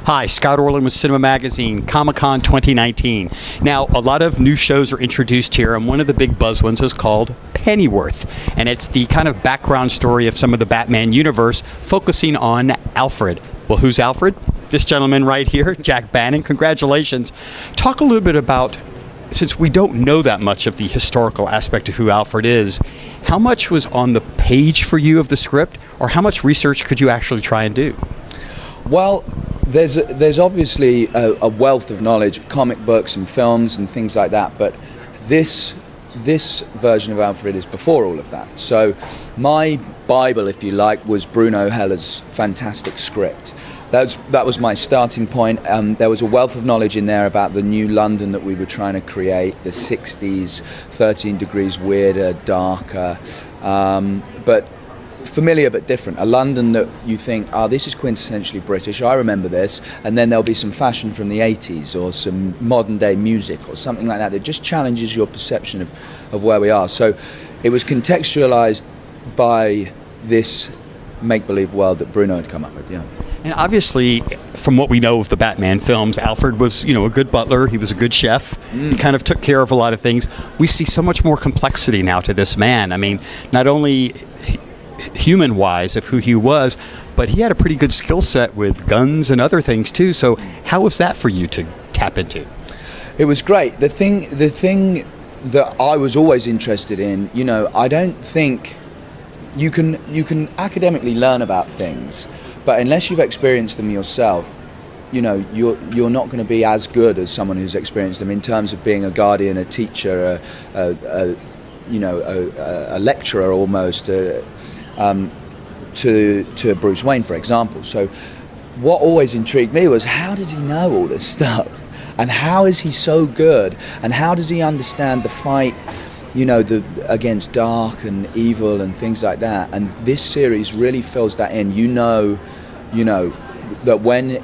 Hi, Scott Orlin with CINEMA-Magazin, Comic-Con 2019. Now, a lot of new shows are introduced here, and one of the big buzz ones is called Pennyworth. And it's the kind of background story of some of the Batman universe, focusing on Alfred. Well, who's Alfred? This gentleman right here, Jack Bannon. Congratulations. Talk a little bit about, since we don't know that much of the historical aspect of who Alfred is, how much was on the page for you of the script, or how much research could you actually try and do? Well, there's obviously a wealth of knowledge of comic books and films and things like that, but this version of Alfred is before all of that. So my Bible, if you like, was Bruno Heller's fantastic script. That was my starting point. There was a wealth of knowledge in there about the new London that we were trying to create, the 60s, 13 degrees weirder, darker, but familiar but different. A London that you think, this is quintessentially British, I remember this, and then there'll be some fashion from the 80s or some modern day music or something like that that just challenges your perception of where we are. So it was contextualized by this make-believe world that Bruno had come up with, yeah. And obviously, from what we know of the Batman films, Alfred was, a good butler. He was a good chef. He kind of took care of a lot of things. We see so much more complexity now to this man. I mean, not only human-wise of who he was, but he had a pretty good skill set with guns and other things too. So how was that for you to tap into? It was great. The thing that I was always interested in, I don't think you can academically learn about things, but unless you've experienced them yourself, you're not going to be as good as someone who's experienced them in terms of being a guardian, a teacher, a lecturer almost, to Bruce Wayne, for example. So what always intrigued me was, how did he know all this stuff? And how is he so good? And how does he understand the fight, against dark and evil and things like that? And this series really fills that in. You know that when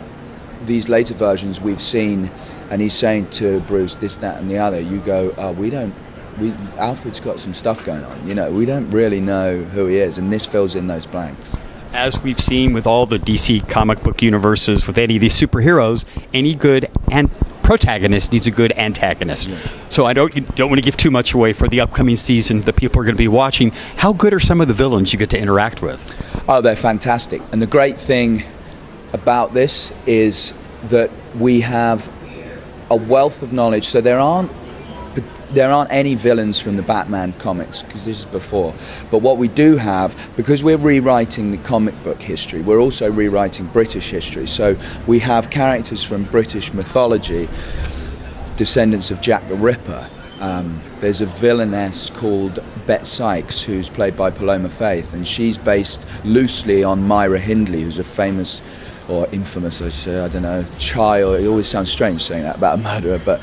these later versions we've seen, and he's saying to Bruce this, that, and the other, you go, Alfred's got some stuff going on. We don't really know who he is, and this fills in those blanks. As we've seen with all the DC comic book universes, with any of these superheroes, any good protagonist needs a good antagonist. Yes. So you don't want to give too much away for the upcoming season that people are going to be watching. How good are some of the villains you get to interact with? Oh, they're fantastic. And the great thing about this is that we have a wealth of knowledge. So there aren't any villains from the Batman comics, because this is before. But what we do have, because we're rewriting the comic book history, we're also rewriting British history. So we have characters from British mythology, descendants of Jack the Ripper. There's a villainess called Bet Sykes, who's played by Paloma Faith, and she's based loosely on Myra Hindley, who's a famous, or infamous, I don't know, child. It always sounds strange saying that about a murderer, but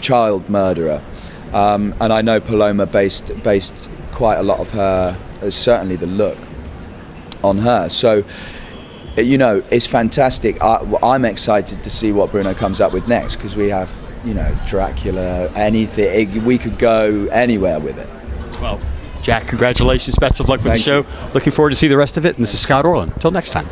child murderer. And I know Paloma based quite a lot of her, certainly the look, on her. So, it's fantastic. I'm excited to see what Bruno comes up with next, because we have, Dracula, anything. We could go anywhere with it. Well, Jack, congratulations. Best of luck with the show. Looking forward to see the rest of it. And this is Scott Orlin. Until next time.